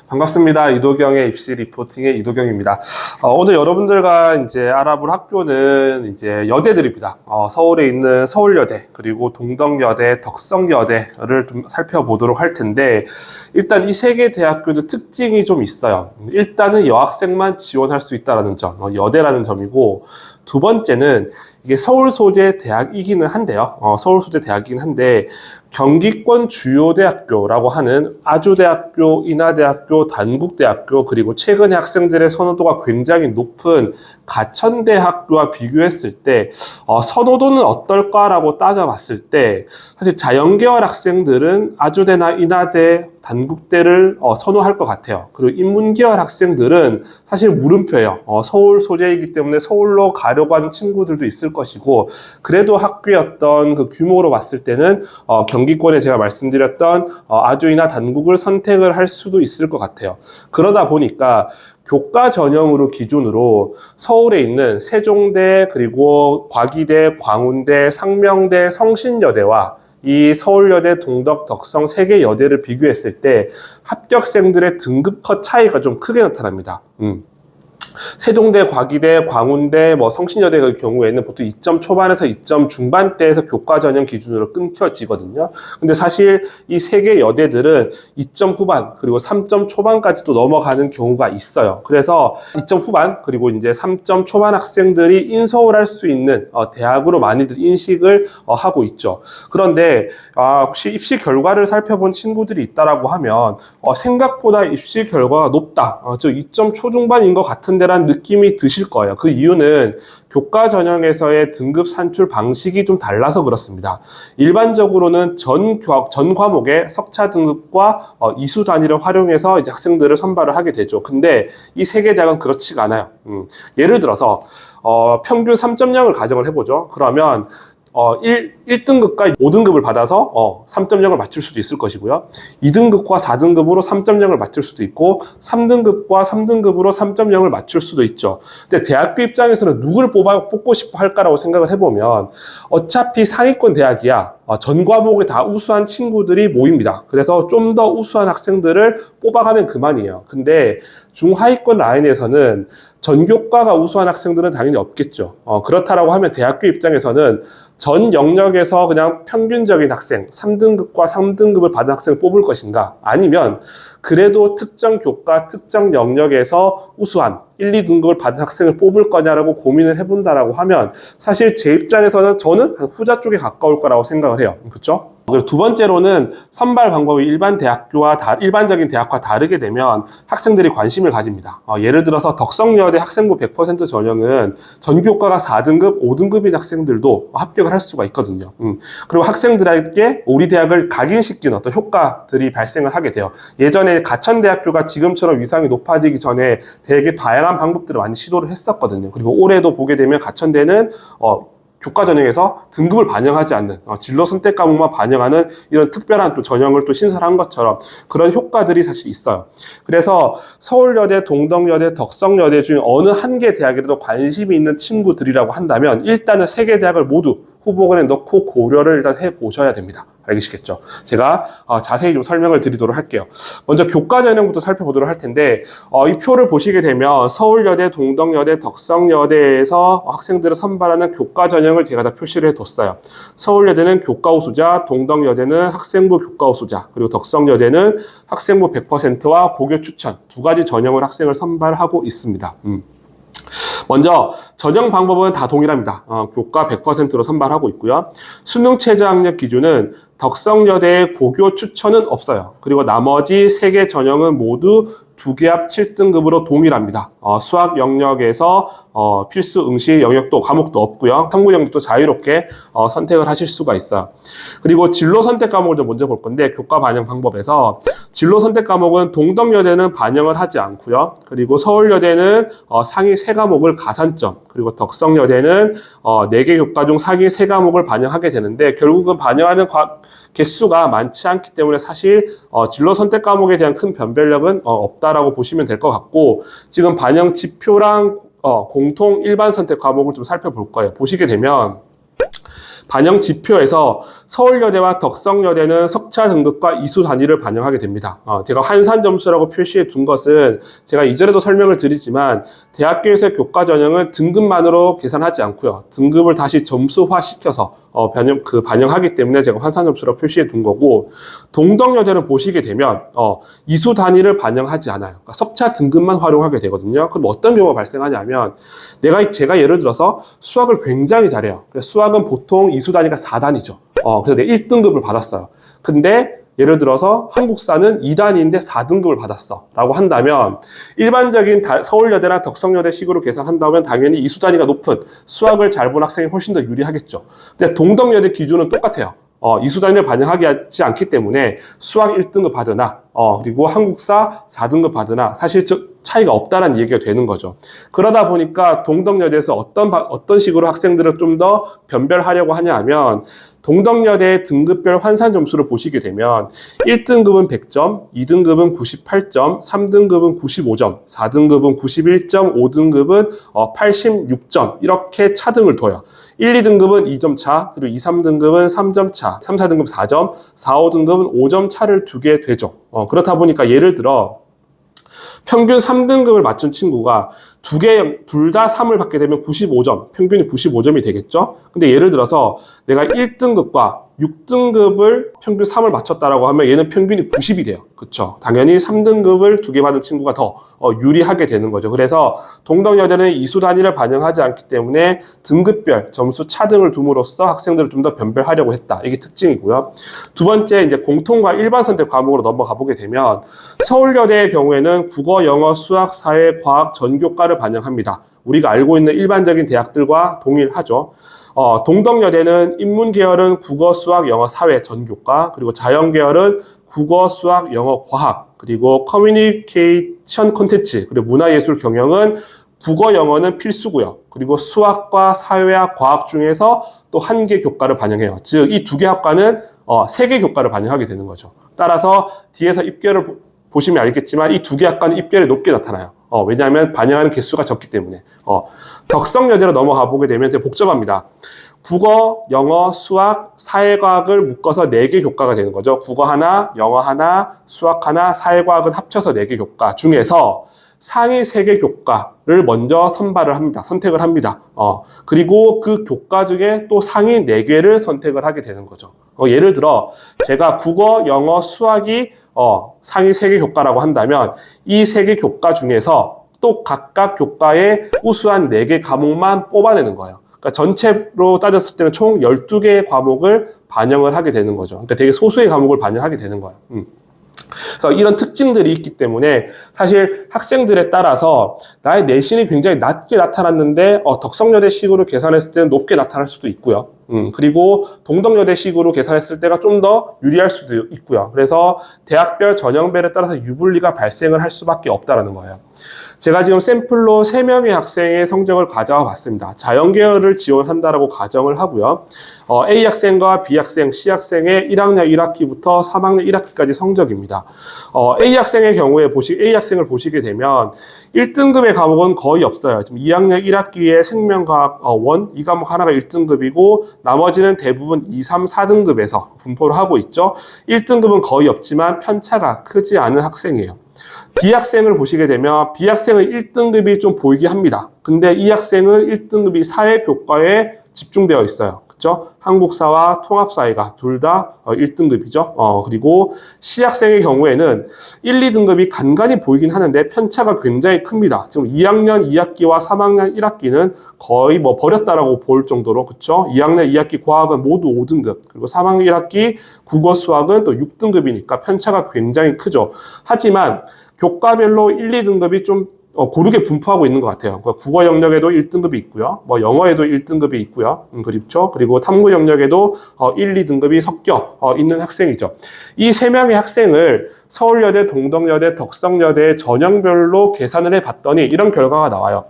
반갑습니다. 이도경의 입시 리포팅의 이도경입니다. 오늘 여러분들과 이제 알아볼 학교는 이제 여대들입니다. 서울에 있는 서울여대, 그리고 동덕여대, 덕성여대를 좀 살펴보도록 할 텐데, 일단 이 세 개 대학교도 특징이 좀 있어요. 일단은 여학생만 지원할 수 있다는 점, 여대라는 점이고, 두 번째는 이게 서울 소재 대학이기는 한데요. 서울 소재 대학이긴 한데, 경기권 주요 대학교라고 하는 아주대학교, 인하대학교, 단국대학교, 그리고 최근에 학생들의 선호도가 굉장히 높은 가천대학교와 비교했을 때 선호도는 어떨까라고 따져봤을 때 사실 자연계열 학생들은 아주대나 인하대, 단국대를 선호할 것 같아요. 그리고 인문계열 학생들은 사실 물음표예요. 서울 소재이기 때문에 서울로 가려고 하는 친구들도 있을 것이고, 그래도 학교의 어떤 그 규모로 봤을 때는 경기권에 제가 말씀드렸던 아주이나 단국을 선택을 할 수도 있을 것 같아요. 그러다 보니까 교과 전형으로 기준으로 서울에 있는 세종대, 그리고 과기대, 광운대, 상명대, 성신여대와 이 서울여대, 동덕, 덕성 세 개 여대를 비교했을 때 합격생들의 등급컷 차이가 좀 크게 나타납니다. 세종대, 과기대, 광운대, 성신여대의 경우에는 보통 2점 초반에서 2점 중반대에서 교과 전형 기준으로 끊겨지거든요. 근데 사실 이 세 개 여대들은 2점 후반, 그리고 3점 초반까지도 넘어가는 경우가 있어요. 그래서 2점 후반, 그리고 이제 3점 초반 학생들이 인서울할 수 있는 대학으로 많이들 인식을 하고 있죠. 그런데 혹시 입시 결과를 살펴본 친구들이 있다라고 하면 생각보다 입시 결과가 높다, 즉 2점 초중반인 것 같은데 라는 느낌이 드실 거예요. 그 이유는 교과 전형에서의 등급 산출 방식이 좀 달라서 그렇습니다. 일반적으로는 전 과목의 석차 등급과 이수 단위를 활용해서 이제 학생들을 선발을 하게 되죠. 근데 이 세 개 대학은 그렇지가 않아요. 예를 들어서 평균 3.0을 가정을 해보죠. 그러면 1등급과 5등급을 받아서 3.0을 맞출 수도 있을 것이고요. 2등급과 4등급으로 3.0을 맞출 수도 있고, 3등급과 3등급으로 3.0을 맞출 수도 있죠. 근데 대학교 입장에서는 누굴 뽑고 싶어 할까라고 생각을 해보면 어차피 상위권 대학이야. 전 과목에 다 우수한 친구들이 모입니다. 그래서 좀 더 우수한 학생들을 뽑아가면 그만이에요. 근데 중하위권 라인에서는 전교과가 우수한 학생들은 당연히 없겠죠. 그렇다라고 하면 대학교 입장에서는 전 영역에서 그냥 평균적인 학생, 3등급과 3등급을 받은 학생을 뽑을 것인가? 아니면 그래도 특정 교과, 특정 영역에서 우수한 1, 2등급을 받은 학생을 뽑을 거냐라고 고민을 해본다라고 하면 사실 제 입장에서는 저는 후자 쪽에 가까울 거라고 생각을 해요. 그렇죠? 그리고 두 번째로는 선발 방법이 일반적인 대학과 다르게 되면 학생들이 관심을 가집니다. 예를 들어서 덕성여대 학생부 100% 전형은 전교과가 4등급, 5등급인 학생들도 합격을 할 수가 있거든요. 그리고 학생들에게 우리 대학을 각인시키는 어떤 효과들이 발생을 하게 돼요. 예전에 가천대학교가 지금처럼 위상이 높아지기 전에 되게 다양한 방법들을 많이 시도를 했었거든요. 그리고 올해도 보게 되면 가천대는 교과 전형에서 등급을 반영하지 않는 진로 선택 과목만 반영하는 이런 특별한 또 전형을 또 신설한 것처럼 그런 효과들이 사실 있어요. 그래서 서울여대, 동덕여대, 덕성여대 중에 어느 한 개 대학이라도 관심이 있는 친구들이라고 한다면 일단은 세 개 대학을 모두 후보군에 넣고 고려를 일단 해보셔야 됩니다. 알겠시겠죠? 제가 자세히 좀 설명을 드리도록 할게요. 먼저 교과 전형부터 살펴보도록 할 텐데 이 표를 보시게 되면 서울여대, 동덕여대, 덕성여대에서 학생들을 선발하는 교과 전형을 제가 다 표시를 해뒀어요. 서울여대는 교과 우수자, 동덕여대는 학생부 교과 우수자, 그리고 덕성여대는 학생부 100%와 고교 추천 두 가지 전형을 학생을 선발하고 있습니다. 먼저 전형 방법은 다 동일합니다. 교과 100%로 선발하고 있고요. 수능 최저학력 기준은 덕성여대의 고교 추천은 없어요. 그리고 나머지 세 개 전형은 모두 2개 합 7등급으로 동일합니다. 수학 영역에서 필수 응시 영역도 과목도 없고요. 탐구 영역도 자유롭게 선택을 하실 수가 있어요. 그리고 진로 선택 과목을 좀 먼저 볼 건데 교과 반영 방법에서 진로 선택 과목은 동덕여대는 반영을 하지 않고요. 그리고 서울여대는 상위 3과목을 가산점, 그리고 덕성여대는 4개 교과 중 상위 3과목을 반영하게 되는데 결국은 반영하는 개수가 많지 않기 때문에 사실 진로 선택 과목에 대한 큰 변별력은 없다라고 보시면 될 것 같고, 지금 반영 지표랑 공통 일반 선택 과목을 좀 살펴볼 거예요. 보시게 되면 반영 지표에서 서울여대와 덕성여대는 석차 등급과 이수 단위를 반영하게 됩니다. 제가 환산 점수라고 표시해 둔 것은 제가 이전에도 설명을 드리지만 대학교에서의 교과 전형은 등급만으로 계산하지 않고요. 등급을 다시 점수화 시켜서 반영하기 때문에 제가 환산 점수라고 표시해 둔 거고, 동덕여대는 보시게 되면 이수 단위를 반영하지 않아요. 그러니까 석차 등급만 활용하게 되거든요. 그럼 어떤 경우가 발생하냐면 제가 예를 들어서 수학을 굉장히 잘해요. 수학은 보통 이수 단위가 4단위죠. 그래서 내가 1등급을 받았어요. 근데 예를 들어서 한국사는 2단위인데 4등급을 받았어 라고 한다면 일반적인 서울여대나 덕성여대 식으로 계산한다면 당연히 이수 단위가 높은 수학을 잘 본 학생이 훨씬 더 유리하겠죠. 근데 동덕여대 기준은 똑같아요. 이수 단위를 반영하지 않기 때문에 수학 1등급 받으나 그리고 한국사 4등급 받으나 사실 차이가 없다는 얘기가 되는 거죠. 그러다 보니까 동덕여대에서 어떤 식으로 학생들을 좀 더 변별하려고 하냐 하면 동덕여대의 등급별 환산 점수를 보시게 되면 1등급은 100점, 2등급은 98점, 3등급은 95점, 4등급은 91점, 5등급은 86점 이렇게 차등을 둬요. 1, 2등급은 2점 차, 그리고 2, 3등급은 3점 차, 3, 4등급 4점, 4, 5등급은 5점 차를 두게 되죠. 그렇다 보니까 예를 들어 평균 3등급을 맞춘 친구가 둘 다 3을 받게 되면 95점, 평균이 95점이 되겠죠? 근데 예를 들어서 내가 1등급과 6등급을 평균 3을 맞췄다라고 하면 얘는 평균이 90이 돼요. 그쵸? 당연히 3등급을 2개 받은 친구가 더 유리하게 되는 거죠. 그래서 동덕여대는 이수 단위를 반영하지 않기 때문에 등급별 점수 차등을 둠으로써 학생들을 좀 더 변별하려고 했다. 이게 특징이고요. 두 번째, 이제 공통과 일반 선택 과목으로 넘어가 보게 되면 서울여대의 경우에는 국어, 영어, 수학, 사회, 과학, 전교과를 반영합니다. 우리가 알고 있는 일반적인 대학들과 동일하죠. 동덕여대는 인문계열은 국어, 수학, 영어, 사회, 전교과, 그리고 자연계열은 국어, 수학, 영어, 과학, 그리고 커뮤니케이션 콘텐츠, 그리고 문화예술 경영은 국어, 영어는 필수고요. 그리고 수학과 사회와 과학 중에서 또 한 개 교과를 반영해요. 즉, 이 두 개 학과는 3개 교과를 반영하게 되는 거죠. 따라서 뒤에서 입결을 보시면 알겠지만 이 두 개 학과는 입결이 높게 나타나요. 왜냐하면 반영하는 개수가 적기 때문에. 덕성여대로 넘어가 보게 되면 되게 복잡합니다. 국어, 영어, 수학, 사회과학을 묶어서 4개 교과가 되는 거죠. 국어 하나, 영어 하나, 수학 하나, 사회과학은 합쳐서 4개 교과 중에서 상위 3개 교과를 먼저 선택을 합니다. 그리고 그 교과 중에 또 상위 4개를 선택을 하게 되는 거죠. 예를 들어 제가 국어, 영어, 수학이 상위 3개 교과라고 한다면 이 3개 교과 중에서 또 각각 교과의 우수한 4개 과목만 뽑아내는 거예요. 그러니까 전체로 따졌을 때는 총 12개의 과목을 반영을 하게 되는 거죠. 그러니까 되게 소수의 과목을 반영하게 되는 거예요. 그래서 이런 특징들이 있기 때문에 사실 학생들에 따라서 나의 내신이 굉장히 낮게 나타났는데 덕성여대식으로 계산했을 때는 높게 나타날 수도 있고요. 그리고 동덕여대식으로 계산했을 때가 좀 더 유리할 수도 있고요. 그래서 대학별 전형별에 따라서 유불리가 발생을 할 수밖에 없다는 거예요. 제가 지금 샘플로 3명의 학생의 성적을 가져와 봤습니다. 자연계열을 지원한다라고 가정을 하고요. A 학생과 B 학생, C 학생의 1학년 1학기부터 3학년 1학기까지 성적입니다. A 학생의 경우에 A 학생을 보시게 되면 1등급의 과목은 거의 없어요. 지금 2학년 1학기에 생명과학 1, 이 과목 하나가 1등급이고 나머지는 대부분 2, 3, 4등급에서 분포를 하고 있죠. 1등급은 거의 없지만 편차가 크지 않은 학생이에요. B 학생을 보시게 되면 B 학생은 1등급이 좀 보이게 합니다. 근데 이 학생은 1등급이 사회교과에 집중되어 있어요. 그렇죠? 한국사와 통합사회가 둘 다 1등급이죠. 그리고 C 학생의 경우에는 1, 2등급이 간간히 보이긴 하는데 편차가 굉장히 큽니다. 지금 2학년 2학기와 3학년 1학기는 거의 버렸다라고 볼 정도로, 그렇죠? 2학년 2학기 과학은 모두 5등급, 그리고 3학년 1학기 국어 수학은 또 6등급이니까 편차가 굉장히 크죠. 하지만 교과별로 1, 2등급이 좀 고르게 분포하고 있는 것 같아요. 국어 영역에도 1등급이 있고요. 영어에도 1등급이 있고요. 그렇죠. 그리고 탐구 영역에도 1, 2등급이 섞여 있는 학생이죠. 이 3명의 학생을 서울여대, 동덕여대, 덕성여대 전형별로 계산을 해봤더니 이런 결과가 나와요.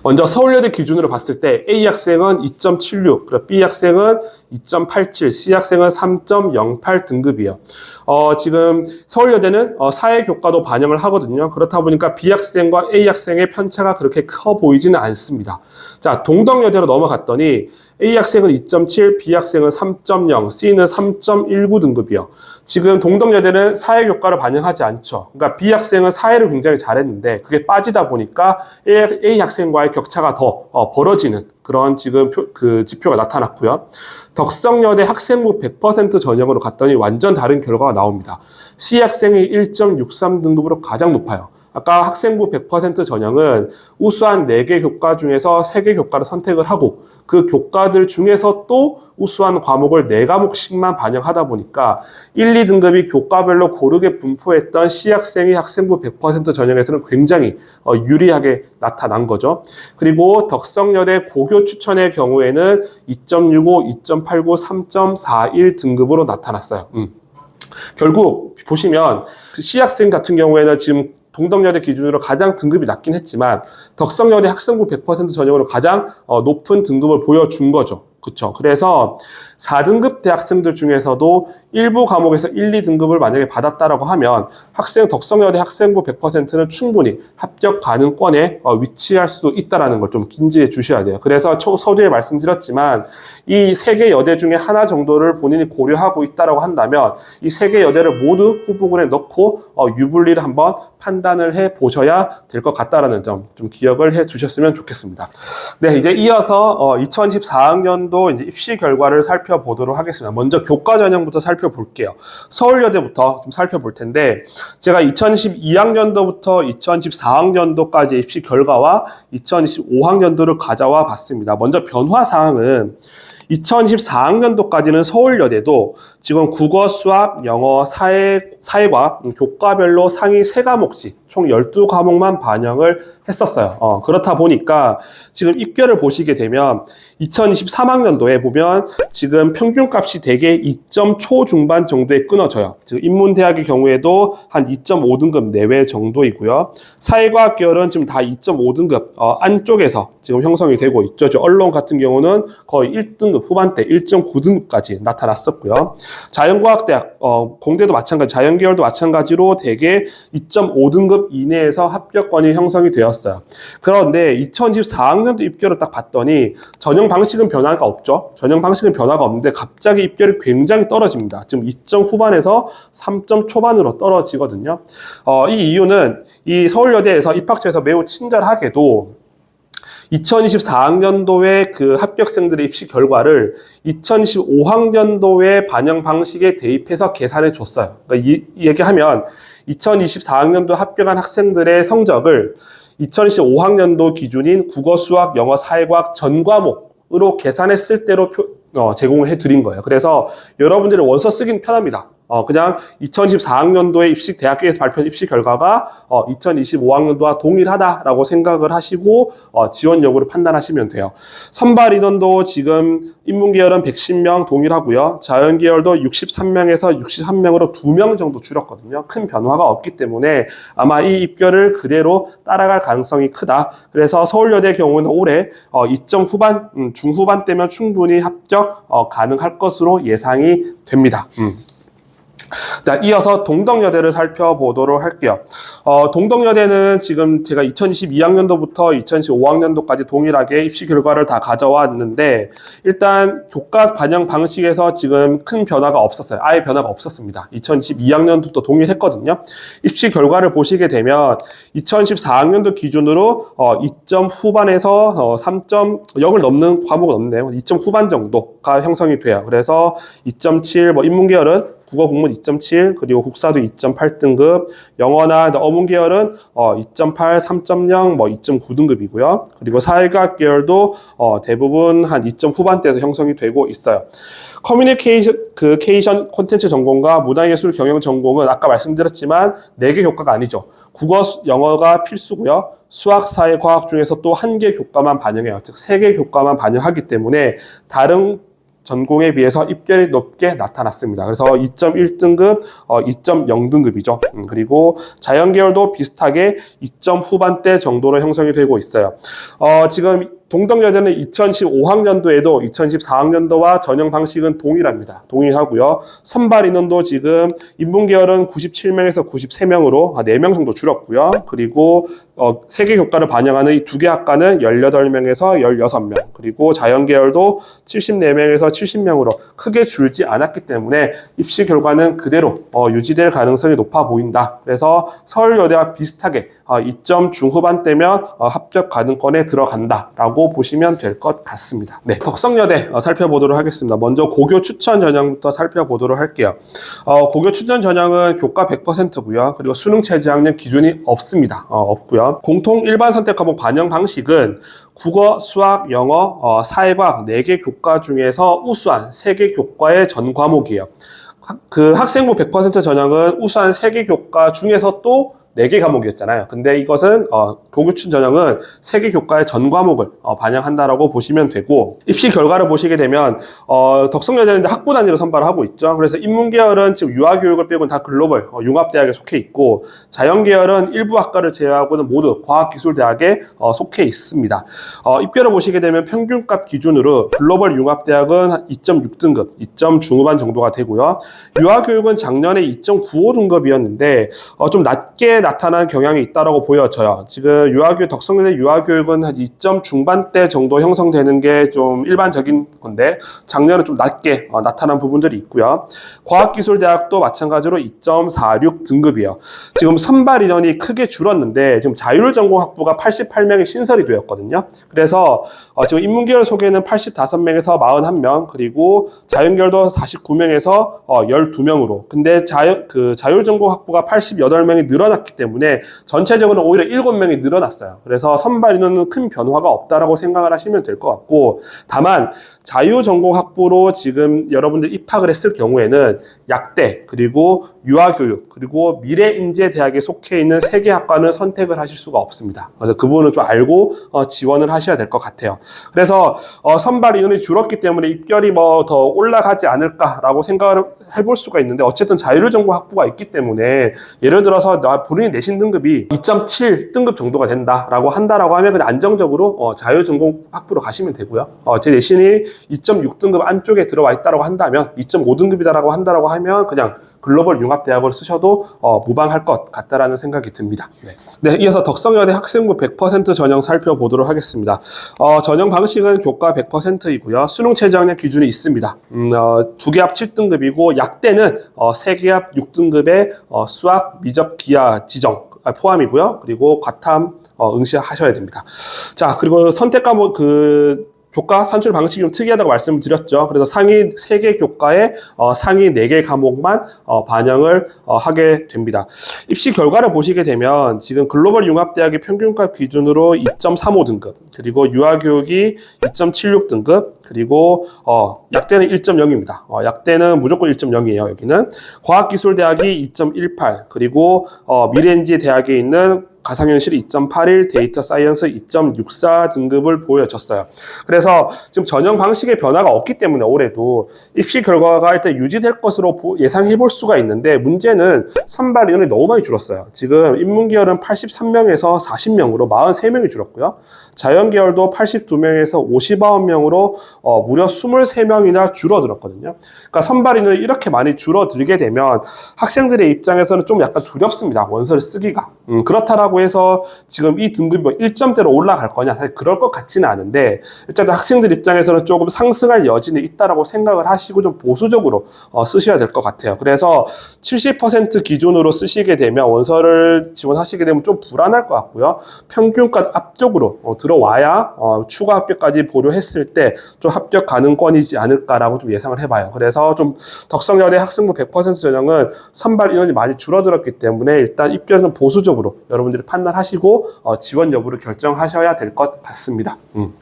먼저 서울여대 기준으로 봤을 때 A 학생은 2.76, 그리고 B 학생은 2.87, C 학생은 3.08 등급이에요. 지금 서울여대는 사회교과도 반영을 하거든요. 그렇다 보니까 B 학생과 A 학생의 편차가 그렇게 커 보이지는 않습니다. 자, 동덕여대로 넘어갔더니 A 학생은 2.7, B 학생은 3.0, C는 3.19 등급이요. 지금 동덕여대는 사회교과를 반영하지 않죠. 그러니까 B 학생은 사회를 굉장히 잘했는데 그게 빠지다 보니까 A 학생과의 격차가 더 벌어지는 그런 지금 지표가 나타났고요. 덕성여대 학생부 100% 전형으로 갔더니 완전 다른 결과가 나옵니다. C 학생이 1.63 등급으로 가장 높아요. 아까 학생부 100% 전형은 우수한 4개 교과 중에서 3개 교과를 선택을 하고 그 교과들 중에서 또 우수한 과목을 4과목씩만 반영하다 보니까 1, 2등급이 교과별로 고르게 분포했던 C 학생이 학생부 100% 전형에서는 굉장히 유리하게 나타난 거죠. 그리고 덕성여대 고교 추천의 경우에는 2.65, 2.89, 3.41 등급으로 나타났어요. 결국 보시면 C 학생 같은 경우에는 지금 동덕여대 기준으로 가장 등급이 낮긴 했지만 덕성여대 학생부 100% 전형으로 가장 높은 등급을 보여준 거죠. 그쵸. 그래서 4등급 대학생들 중에서도 일부 과목에서 1, 2등급을 만약에 받았다라고 하면 덕성여대 학생부 100%는 충분히 합격 가능권에 위치할 수도 있다는 걸 좀 긴지해 주셔야 돼요. 그래서 서두에 말씀드렸지만 이 3개 여대 중에 하나 정도를 본인이 고려하고 있다라고 한다면 이 3개 여대를 모두 후보군에 넣고 유불리를 한번 판단을 해 보셔야 될 것 같다라는 점 좀 기억을 해 주셨으면 좋겠습니다. 네, 이제 이어서 2014학년도 이제 입시 결과를 살펴보도록 하겠습니다. 먼저 교과 전형부터 살펴볼게요. 서울여대부터 좀 살펴볼 텐데 제가 2012학년도부터 2014학년도까지 입시 결과와 2025학년도를 가져와 봤습니다. 먼저 변화 사항은 2014학년도까지는 서울여대도 지금 국어, 수학, 영어, 사회과학 교과별로 상위 3과목씩 총 12과목만 반영을 했었어요. 그렇다 보니까 지금 입결을 보시게 되면 2023학년도에 보면 지금 평균값이 대개 2점 초중반 정도에 끊어져요. 즉 인문대학의 경우에도 한 2.5등급 내외 정도이고요. 사회과학 계열은 지금 다 2.5등급 안쪽에서 지금 형성이 되고 있죠. 언론 같은 경우는 거의 1등급 후반대 1.9등급까지 나타났었고요. 자연과학대학 공대도 마찬가지, 자연계열도 마찬가지로 대개 2.5등급 이내에서 합격권이 형성이 되었어요. 그런데 2024학년도 입결을 딱 봤더니 전형 방식은 변화가 없죠. 전형 방식은 변화가 없는데 갑자기 입결이 굉장히 떨어집니다. 지금 2점 후반에서 3점 초반으로 떨어지거든요. 이 이유는 이 서울여대에서 입학처에서 매우 친절하게도 2024학년도의 그 합격생들의 입시 결과를 2025학년도의 반영 방식에 대입해서 계산해 줬어요. 그러니까 이 얘기하면 2024학년도 합격한 학생들의 성적을 2025학년도 기준인 국어, 수학, 영어, 사회과학 전 과목으로 계산했을 때로 제공을 해드린 거예요. 그래서 여러분들이 원서 쓰긴 편합니다. 그냥 2014학년도에 대학교에서 발표한 입시 결과가 2025학년도와 동일하다라고 생각을 하시고 지원 여부를 판단하시면 돼요. 선발 인원도 지금 인문계열은 110명 동일하고요. 자연계열도 63명에서 61명으로 2명 정도 줄었거든요. 큰 변화가 없기 때문에 아마 이 입결을 그대로 따라갈 가능성이 크다. 그래서 서울여대 경우는 올해 2점 후반, 중후반대면 충분히 합격 가능할 것으로 예상이 됩니다. 자, 이어서 동덕여대를 살펴보도록 할게요. 동덕여대는 지금 제가 2022학년도부터 2025학년도까지 동일하게 입시 결과를 다 가져왔는데 일단 교과 반영 방식에서 지금 큰 변화가 없었어요. 아예 변화가 없었습니다. 2012학년도부터 동일했거든요. 입시 결과를 보시게 되면 2014학년도 기준으로 2점 후반에서 3.0을 넘는 과목은 없네요. 2점 후반 정도가 형성이 돼요. 그래서 2.7, 인문계열은 국어 국문 2.7, 그리고 국사도 2.8등급, 영어나 어문 계열은 2.8, 3.0, 2.9등급이고요. 그리고 사회과학 계열도 대부분 한 2점 후반대에서 형성이 되고 있어요. 커뮤니케이션 콘텐츠 전공과 문화예술 경영 전공은 아까 말씀드렸지만 4개 교과가 아니죠. 국어, 영어가 필수고요. 수학, 사회, 과학 중에서 또 1개 교과만 반영해요. 즉 3개 교과만 반영하기 때문에 다른 전공에 비해서 입결이 높게 나타났습니다. 그래서 2.1등급, 2.0등급이죠. 그리고 자연계열도 비슷하게 2점 후반대 정도로 형성이 되고 있어요. 지금 동덕여대는 2015학년도에도 2014학년도와 전형 방식은 동일합니다. 동일하고요. 선발 인원도 지금 인문계열은 97명에서 93명으로 4명 정도 줄었고요. 그리고 세계 교과를 반영하는 이 두 개 학과는 18명에서 16명, 그리고 자연계열도 74명에서 70명으로 크게 줄지 않았기 때문에 입시 결과는 그대로 유지될 가능성이 높아 보인다. 그래서 서울여대와 비슷하게 2점 중후반대면 합격 가능권에 들어간다라고 보시면 될 것 같습니다. 네, 덕성여대 살펴보도록 하겠습니다. 먼저 고교 추천 전형부터 살펴보도록 할게요. 고교 추천 전형은 교과 100%고요. 그리고 수능 최저학년 기준이 없습니다. 없고요. 공통 일반 선택 과목 반영 방식은 국어, 수학, 영어, 사회과학 4개 교과 중에서 우수한 3개 교과의 전 과목이에요. 그 학생부 100% 전형은 우수한 3개 교과 중에서 또 4개 과목이었잖아요. 근데 이것은 고교춘 전형은 3개 교과의 전 과목을 반영한다라고 보시면 되고, 입시 결과를 보시게 되면 덕성여대는 학부 단위로 선발을 하고 있죠. 그래서 인문계열은 지금 유아교육을 빼고는 다 글로벌 융합대학에 속해 있고, 자연계열은 일부 학과를 제외하고는 모두 과학기술대학에 속해 있습니다. 입결을 보시게 되면 평균값 기준으로 글로벌 융합대학은 한 2.6등급, 2점 중후반 정도가 되고요. 유아교육은 작년에 2.95등급이었는데 좀 낮게 나타난 경향이 있다고 보여져요. 지금 덕성여대 유아교육은 한 2점 중반대 정도 형성되는 게 좀 일반적인 건데, 작년은 좀 낮게 나타난 부분들이 있고요. 과학기술대학도 마찬가지로 2.46 등급이에요. 지금 선발 인원이 크게 줄었는데 지금 자율전공 학부가 88명이 신설이 되었거든요. 그래서 지금 인문계열 소개는 85명에서 41명, 그리고 자연계열도 49명에서 12명으로. 근데 자율전공 학부가 88명이 늘어났기 때문에 전체적으로 오히려 7명이 늘어났어요. 그래서 선발 인원은 큰 변화가 없다라고 생각을 하시면 될 것 같고, 다만 자유전공학부로 지금 여러분들 입학을 했을 경우에는 약대, 그리고 유아교육, 그리고 미래인재대학에 속해 있는 3개 학과는 선택을 하실 수가 없습니다. 그래서 그 부분을 좀 알고 지원을 하셔야 될 것 같아요. 그래서 선발 인원이 줄었기 때문에 입결이 더 올라가지 않을까라고 생각을 해볼 수가 있는데, 어쨌든 자율전공학부가 있기 때문에 예를 들어서 본인이 내신 등급이 2.7 등급 정도가 된다라고 하면 그냥 안정적으로 자율전공학부로 가시면 되고요. 제 내신이 2.6 등급 안쪽에 들어와 있다고 한다면, 2.5 등급이다라고 하면 그냥 글로벌 융합대학을 쓰셔도 무방할 것 같다라는 생각이 듭니다. 네, 이어서 덕성여대 학생부 100% 전형 살펴보도록 하겠습니다. 전형 방식은 교과 100%이고요. 수능 최저학년 기준이 있습니다. 2개 합 7등급이고, 약대는 3개 합 6등급의 수학, 미적, 기하, 지정 포함이고요. 그리고 과탐 응시하셔야 됩니다. 자, 그리고 선택 과목 교과 산출 방식이 좀 특이하다고 말씀을 드렸죠. 그래서 상위 3개 교과에 상위 4개 과목만 반영을 하게 됩니다. 입시 결과를 보시게 되면 지금 글로벌 융합대학의 평균값 기준으로 2.35 등급, 그리고 유아교육이 2.76 등급, 그리고 약대는 1.0입니다. 약대는 무조건 1.0이에요. 여기는 과학기술대학이 2.18, 그리고 미래인재대학에 있는 가상현실 2.81, 데이터 사이언스 2.64 등급을 보여줬어요. 그래서 지금 전형 방식의 변화가 없기 때문에 올해도 입시 결과가 일단 유지될 것으로 예상해 볼 수가 있는데, 문제는 선발 인원이 너무 많이 줄었어요. 지금 인문계열은 83명에서 40명으로 43명이 줄었고요. 자연계열도 82명에서 59명으로 무려 23명이나 줄어들었거든요. 그러니까 선발 인원이 이렇게 많이 줄어들게 되면 학생들의 입장에서는 좀 약간 두렵습니다. 원서를 쓰기가. 그렇다라고 해서 지금 이 등급이 1점대로 올라갈 거냐, 사실 그럴 것 같지는 않은데, 일단 학생들 입장에서는 조금 상승할 여지는 있다라고 생각을 하시고 좀 보수적으로 쓰셔야 될 것 같아요. 그래서 70% 기준으로 쓰시게 되면, 원서를 지원하시게 되면 좀 불안할 것 같고요. 평균값 앞쪽으로 들어와야 추가 합격까지 보류했을 때 좀 합격 가능권이지 않을까라고 좀 예상을 해봐요. 그래서 좀 덕성여대 학생부 100% 전형은 선발 인원이 많이 줄어들었기 때문에 일단 입결은 보수적으로 여러분들이 판단하시고 지원 여부를 결정하셔야 될 것 같습니다.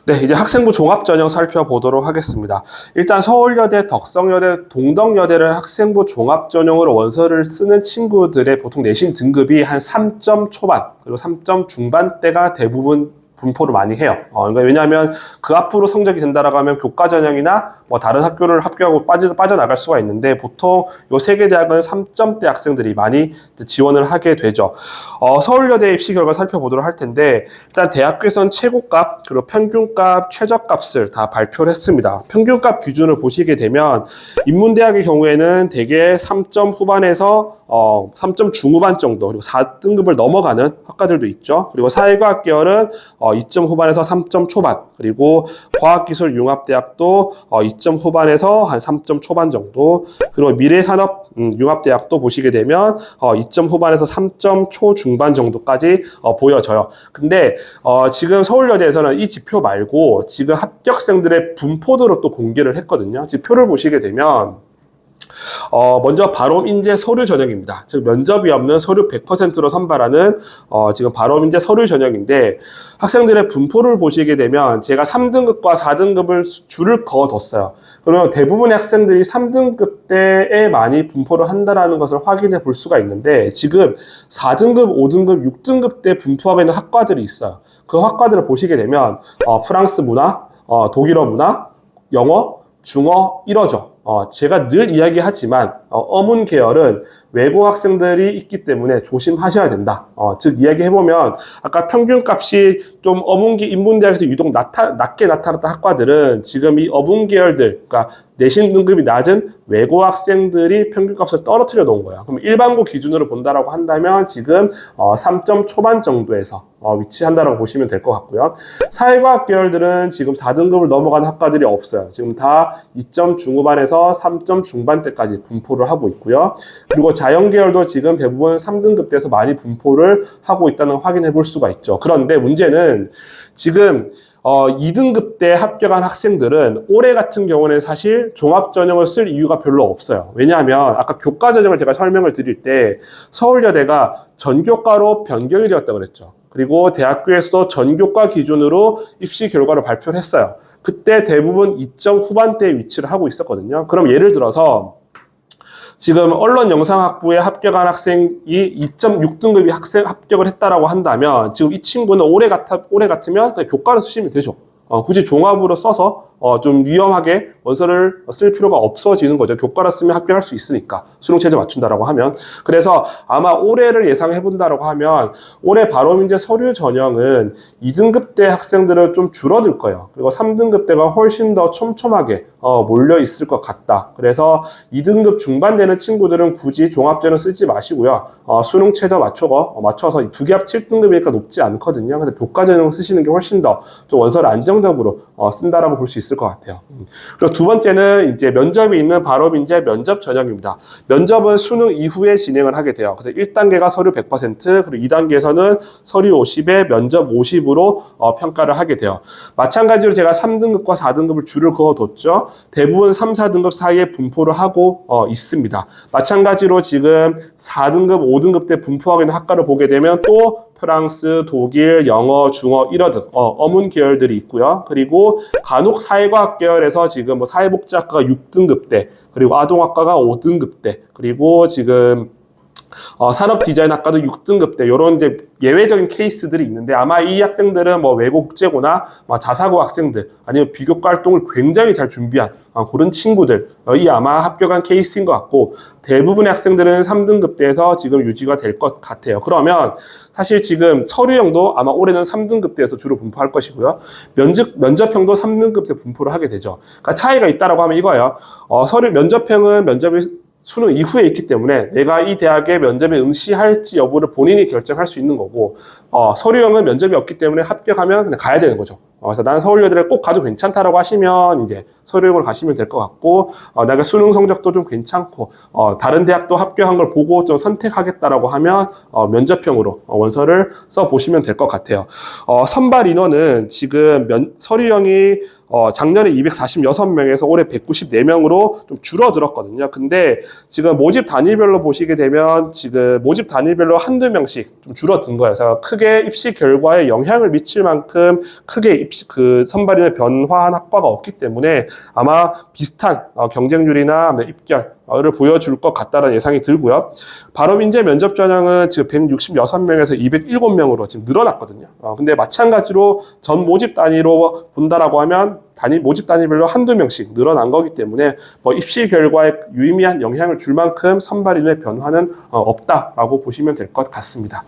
네, 이제 학생부 종합 전형 살펴보도록 하겠습니다. 일단 서울여대, 덕성여대, 동덕여대를 학생부 종합 전형으로 원서를 쓰는 친구들의 보통 내신 등급이 한 3점 초반, 그리고 3점 중반대가 대부분 분포를 많이 해요. 그러니까 왜냐하면 그 앞으로 성적이 된다라고 하면 교과 전형이나 뭐 다른 학교를 합격하고 빠져나갈 수가 있는데 보통 요 세 개 대학은 3점대 학생들이 많이 지원을 하게 되죠. 서울여대 입시 결과 살펴보도록 할 텐데 일단 대학교에서는 최고값 그리고 평균값, 최저값을 다 발표를 했습니다. 평균값 기준을 보시게 되면 인문대학의 경우에는 대개 3점 후반에서 3점 중후반 정도 그리고 4등급을 넘어가는 학과들도 있죠. 그리고 사회과학 계열은 2점 후반에서 3점 초반 그리고 과학기술융합대학도 2점 후반에서 한 3점 초반 정도 그리고 미래산업융합대학도 보시게 되면 2점 후반에서 3점 초중반 정도까지 보여져요. 근데 지금 서울여대에서는 이 지표 말고 지금 합격생들의 분포도로 또 공개를 했거든요. 지금 표를 보시게 되면 먼저 바로 인재 서류 전형입니다. 즉 면접이 없는 서류 100%로 선발하는 지금 바로 인재 서류 전형인데 학생들의 분포를 보시게 되면 제가 3등급과 4등급을 줄을 그어뒀어요. 그러면 대부분의 학생들이 3등급 때에 많이 분포를 한다라는 것을 확인해 볼 수가 있는데 지금 4등급, 5등급, 6등급 때 분포하고 있는 학과들이 있어요. 그 학과들을 보시게 되면 프랑스 문화, 독일어 문화, 영어, 중어, 일어죠. 제가 늘 이야기하지만 어문 계열은 외국 학생들이 있기 때문에 조심하셔야 된다. 즉 이야기해보면 아까 평균값이 좀 어문기 인문대학에서 유독 낮게 나타났던 학과들은 지금 이 어문 계열들 그러니까 내신 등급이 낮은 외고 학생들이 평균값을 떨어뜨려 놓은 거예요. 그럼 일반고 기준으로 본다라고 한다면 지금 3점 초반 정도에서 위치한다라고 보시면 될 것 같고요. 사회과학 계열들은 지금 4등급을 넘어가는 학과들이 없어요. 지금 다 2점 중후반에서 3점 중반대까지 분포를 하고 있고요. 그리고 자연 계열도 지금 대부분 3등급대에서 많이 분포를 하고 있다는 걸 확인해 볼 수가 있죠. 그런데 문제는 지금 2등급 때 합격한 학생들은 올해 같은 경우는 사실 종합전형을 쓸 이유가 별로 없어요. 왜냐하면 아까 교과전형을 제가 설명을 드릴 때 서울여대가 전교과로 변경이 되었다고 그랬죠. 그리고 대학교에서도 전교과 기준으로 입시 결과를 발표를 했어요. 그때 대부분 2점 후반대에 위치를 하고 있었거든요. 그럼 예를 들어서 지금 언론영상학부에 합격한 학생이 2.6등급이 합격을 했다라고 한다면 지금 이 친구는 올해 같으면 그냥 교과를 쓰시면 되죠. 굳이 종합으로 써서 좀 위험하게 원서를 쓸 필요가 없어지는 거죠. 교과를 쓰면 합격할 수 있으니까 수능 체제 맞춘다라고 하면. 그래서 아마 올해를 예상해 본다라고 하면 올해 바로민재 서류 전형은 2등급 대 학생들은 좀 줄어들 거예요. 그리고 3등급 대가 훨씬 더 촘촘하게 몰려 있을 것 같다. 그래서 2등급 중반 되는 친구들은 굳이 종합전형 쓰지 마시고요. 수능 최저 맞춰서 두 개 합 7등급이니까 높지 않거든요. 그래서 교과 전형 쓰시는 게 훨씬 더 좀 원서를 안정적으로 쓴다라고 볼 수 있을 것 같아요. 그리고 두 번째는 이제 면접이 있는 바로민재 면접 전형입니다. 면접은 수능 이후에 진행을 하게 돼요. 그래서 1단계가 서류 100%, 그리고 2단계에서는 서류 50에 면접 50으로 평가를 하게 돼요. 마찬가지로 제가 3등급과 4등급을 줄을 그어뒀죠. 대부분 3, 4등급 사이에 분포를 하고 있습니다. 마찬가지로 지금 4등급, 5등급 때 분포하고 있는 학과를 보게 되면 또 프랑스, 독일, 영어, 중어, 일어 등 어문 계열들이 있고요. 그리고 간혹 사회과학 계열에서 지금 뭐 사회복지학과가 6등급대, 그리고 아동학과가 5등급대, 그리고 지금 산업디자인학과도 6등급대 이런 이제 예외적인 케이스들이 있는데 아마 이 학생들은 뭐 외고 국제고나 뭐 자사고 학생들 아니면 비교과 활동을 굉장히 잘 준비한 그런 친구들이 아마 합격한 케이스인 것 같고 대부분의 학생들은 3등급대에서 지금 유지가 될 것 같아요. 그러면 사실 지금 서류형도 아마 올해는 3등급대에서 주로 분포할 것이고요. 면접형도 3등급대 분포를 하게 되죠. 그러니까 차이가 있다라고 하면 이거예요. 면접형은 면접이 수능 이후에 있기 때문에 내가 이 대학에 면접에 응시할지 여부를 본인이 결정할 수 있는 거고 서류형은 면접이 없기 때문에 합격하면 그냥 가야 되는 거죠. 그래서 나는 서울여대를 꼭 가도 괜찮다라고 하시면 이제 서류형을 가시면 될 것 같고 내가 수능 성적도 좀 괜찮고 다른 대학도 합격한 걸 보고 좀 선택하겠다라고 하면 면접형으로 원서를 써보시면 될 것 같아요. 선발 인원은 지금 서류형이 작년에 246명에서 올해 194명으로 좀 줄어들었거든요. 근데 지금 모집 단위별로 보시게 되면 지금 모집 단위별로 한두 명씩 좀 줄어든 거예요. 그래서 크게 입시 결과에 영향을 미칠 만큼 크게 선발인을 변화한 학과가 없기 때문에 아마 비슷한 경쟁률이나 입결을 보여줄 것 같다는 예상이 들고요. 바로민재 면접 전형은 지금 166명에서 207명으로 지금 늘어났거든요. 근데 마찬가지로 전 모집 단위로 본다라고 하면 모집 단위별로 한두 명씩 늘어난 거기 때문에 입시 결과에 유의미한 영향을 줄 만큼 선발 인원의 변화는 없다라고 보시면 될 것 같습니다.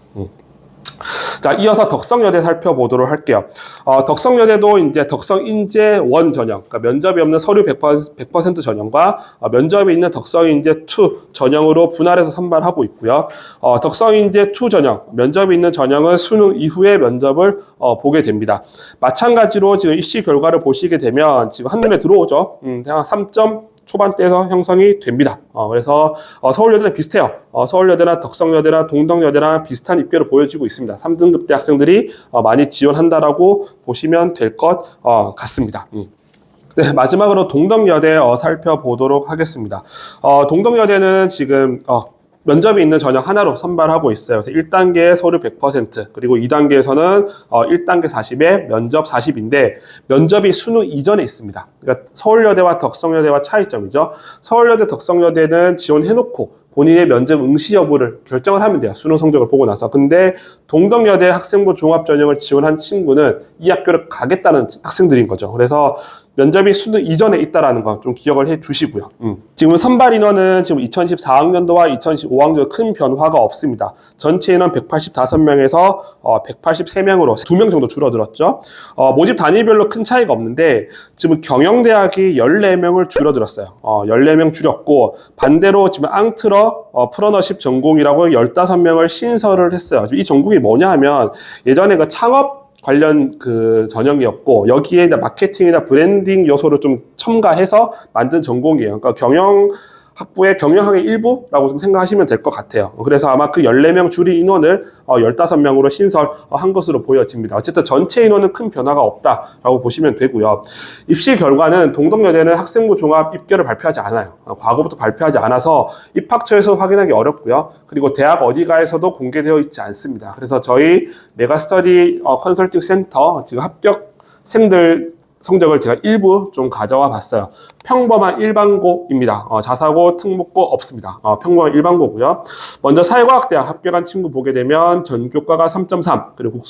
자, 이어서 덕성여대 살펴보도록 할게요. 덕성여대도 이제 덕성인재 1 전형, 그러니까 면접이 없는 서류 100% 전형과 면접이 있는 덕성인재 2 전형으로 분할해서 선발하고 있고요. 덕성인재 2 전형, 면접이 있는 전형은 수능 이후에 면접을 보게 됩니다. 마찬가지로 지금 입시 결과를 보시게 되면 지금 한눈에 들어오죠. 대략 3점 초반대에서 형성이 됩니다. 그래서 서울여대랑 비슷해요. 서울여대나 덕성여대나 동덕여대랑 비슷한 입결을 보여주고 있습니다. 3등급대 학생들이 많이 지원한다라고 보시면 될 것 같습니다. 네, 마지막으로 동덕여대 살펴보도록 하겠습니다. 동덕여대는 지금 면접이 있는 전형 하나로 선발하고 있어요. 그래서 1단계 서류 100%, 그리고 2단계에서는 1단계 40에 면접 40인데, 면접이 수능 이전에 있습니다. 그러니까 서울여대와 덕성여대와 차이점이죠. 서울여대, 덕성여대는 지원해놓고 본인의 면접 응시 여부를 결정을 하면 돼요. 수능 성적을 보고 나서. 근데 동덕여대 학생부 종합전형을 지원한 친구는 이 학교를 가겠다는 학생들인 거죠. 그래서 면접이 수능 이전에 있다라는 거 좀 기억을 해 주시고요. 지금 선발 인원은 지금 2014학년도와 2015학년도 큰 변화가 없습니다. 전체 인원 185명에서 183명으로 2명 정도 줄어들었죠. 모집 단위별로 큰 차이가 없는데 지금 경영대학이 14명을 줄어들었어요. 14명 줄였고, 반대로 지금 앙트러 프로너십 전공이라고 15명을 신설을 했어요. 이 전공이 뭐냐 하면 예전에 그 창업 관련 그 전형이었고, 여기에 이제 마케팅이나 브랜딩 요소를 좀 첨가해서 만든 전공이에요. 그러니까 학부의 경영학의 일부라고 좀 생각하시면 될 것 같아요. 그래서 아마 그 14명 줄인 인원을 15명으로 신설한 것으로 보여집니다. 어쨌든 전체 인원은 큰 변화가 없다라고 보시면 되고요. 입시 결과는 동덕여대는 학생부 종합 입결을 발표하지 않아요. 과거부터 발표하지 않아서 입학처에서 확인하기 어렵고요. 그리고 대학 어디가에서도 공개되어 있지 않습니다. 그래서 저희 메가스터디 컨설팅 센터 지금 합격생들 성적을 제가 일부 좀 가져와 봤어요. 평범한 일반고입니다. 자사고, 특목고 없습니다. 평범한 일반고고요. 먼저 사회과학대학 합격한 친구 보게 되면 전교과가 3.3, 그리고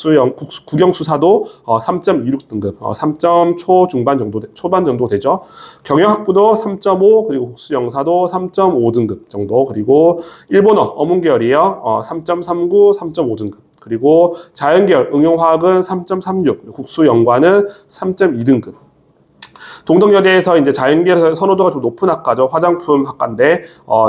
국영수사도 3.26등급, 3점 초중반 정도, 초반 정도 되죠. 경영학부도 3.5, 그리고 국수영사도 3.5등급 정도, 그리고 일본어, 어문계열이에요. 3.39, 3.5등급. 그리고 자연계열, 응용화학은 3.36, 국수연과는 3.2등급. 동덕여대에서 이제 자연계열 선호도가 좀 높은 학과죠. 화장품 학과인데,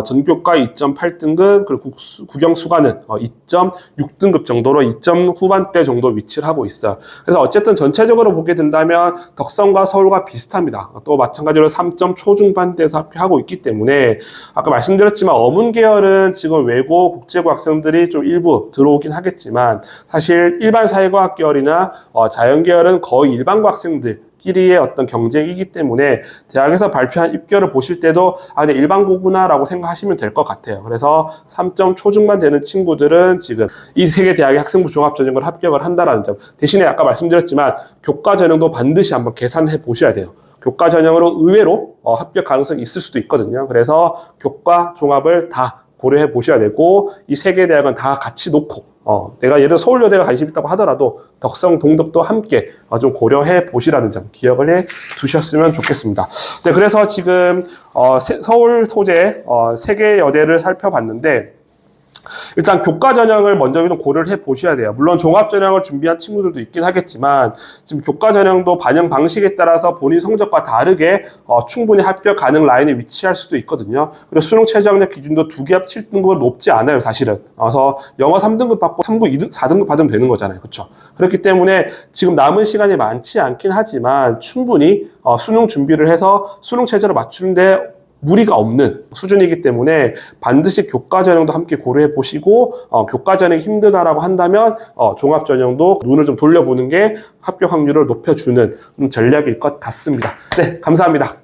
전교과 2.8등급, 그리고 국영수과는 2.6등급 정도로 2점 후반대 정도 위치를 하고 있어요. 그래서 어쨌든 전체적으로 보게 된다면 덕성과 서울과 비슷합니다. 또 마찬가지로 3점 초중반대에서 합격하고 있기 때문에, 아까 말씀드렸지만 어문계열은 지금 외고, 국제고 학생들이 좀 일부 들어오긴 하겠지만, 사실 일반 사회과학 계열이나 자연계열은 거의 일반고 학생들 끼리의 어떤 경쟁이기 때문에 대학에서 발표한 입결을 보실 때도 근데 일반고구나라고 생각하시면 될 것 같아요. 그래서 3점 초중반 되는 친구들은 지금 이 세 개 대학의 학생부 종합전형을 합격을 한다라는 점. 대신에 아까 말씀드렸지만 교과 전형도 반드시 한번 계산해 보셔야 돼요. 교과 전형으로 의외로 합격 가능성이 있을 수도 있거든요. 그래서 교과 종합을 다 고려해 보셔야 되고, 이 세 개 대학은 다 같이 놓고 내가 예를 들어 서울여대가 관심 있다고 하더라도 덕성, 동덕도 함께 좀 고려해 보시라는 점 기억을 해 두셨으면 좋겠습니다. 네, 그래서 지금 서울 소재 3개 여대를 살펴봤는데, 일단 교과 전형을 먼저 좀 고려를 해 보셔야 돼요. 물론 종합 전형을 준비한 친구들도 있긴 하겠지만, 지금 교과 전형도 반영 방식에 따라서 본인 성적과 다르게 충분히 합격 가능 라인에 위치할 수도 있거든요. 그리고 수능 최저학력 기준도 2개 합 7등급은 높지 않아요, 사실은. 그래서 영어 3등급 받고 3구 2등, 4등급 받으면 되는 거잖아요. 그렇죠? 그렇기 때문에 지금 남은 시간이 많지 않긴 하지만 충분히 수능 준비를 해서 수능 최저를 맞추는데 무리가 없는 수준이기 때문에 반드시 교과 전형도 함께 고려해 보시고, 교과 전형이 힘들다라고 한다면 종합 전형도 눈을 좀 돌려보는 게 합격 확률을 높여주는 전략일 것 같습니다. 네, 감사합니다.